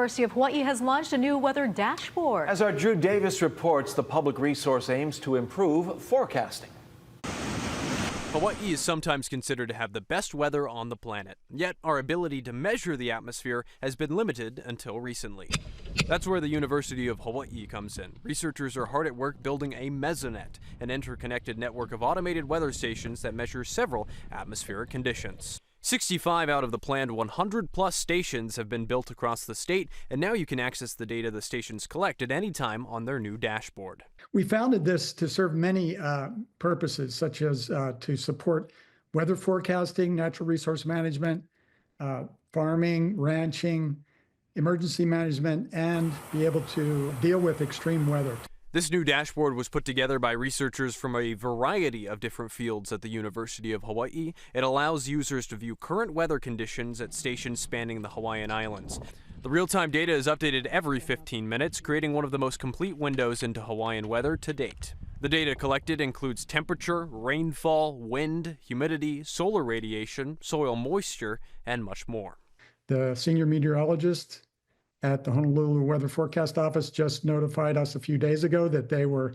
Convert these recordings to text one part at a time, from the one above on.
University of Hawaii has launched a new weather dashboard. As our Drew Davis reports, the public resource aims to improve forecasting. Hawaii is sometimes considered to have the best weather on the planet, yet our ability to measure the atmosphere has been limited until recently. That's where the University of Hawaii comes in. Researchers are hard at work building a Mesonet, an interconnected network of automated weather stations that measure several atmospheric conditions. 65 out of the planned 100-plus stations have been built across the state, and now you can access the data the stations collect at any time on their new dashboard. We founded this to serve many purposes, such as to support weather forecasting, natural resource management, farming, ranching, emergency management, and be able to deal with extreme weather. This new dashboard was put together by researchers from a variety of different fields at the University of Hawaii. It allows users to view current weather conditions at stations spanning the Hawaiian Islands. The real-time data is updated every 15 minutes, creating one of the most complete windows into Hawaiian weather to date. The data collected includes temperature, rainfall, wind, humidity, solar radiation, soil moisture, and much more. The senior meteorologist at the Honolulu Weather Forecast Office just notified us a few days ago that they were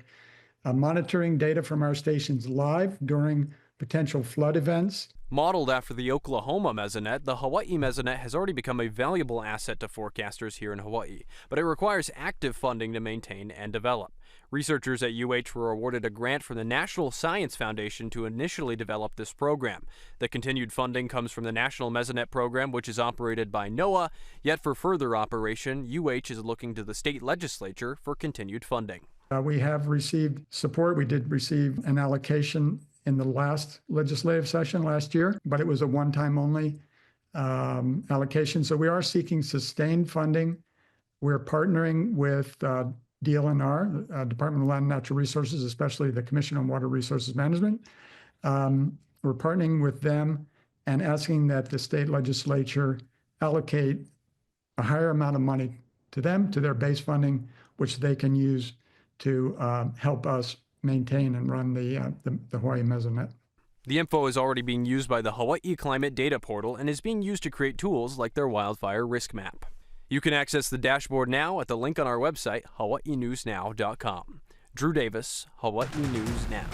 monitoring data from our stations live during potential flood events. Modeled after the Oklahoma Mesonet, the Hawaii Mesonet has already become a valuable asset to forecasters here in Hawaii, but it requires active funding to maintain and develop. Researchers at UH were awarded a grant from the National Science Foundation to initially develop this program. The continued funding comes from the National Mesonet program, which is operated by NOAA, yet for further operation, UH is looking to the state legislature for continued funding. We have received support. We did receive an allocation in the last legislative session last year, but it was a one-time only allocation. So we are seeking sustained funding. We're partnering with DLNR, Department of Land and Natural Resources, especially the Commission on Water Resources Management. We're partnering with them and asking that the state legislature allocate a higher amount of money to them, to their base funding, which they can use to help us maintain and run the Hawaii Mesonet. The info is already being used by the Hawaii Climate Data Portal and is being used to create tools like their wildfire risk map. You can access the dashboard now at the link on our website, hawaiinewsnow.com. Drew Davis, Hawaii News Now.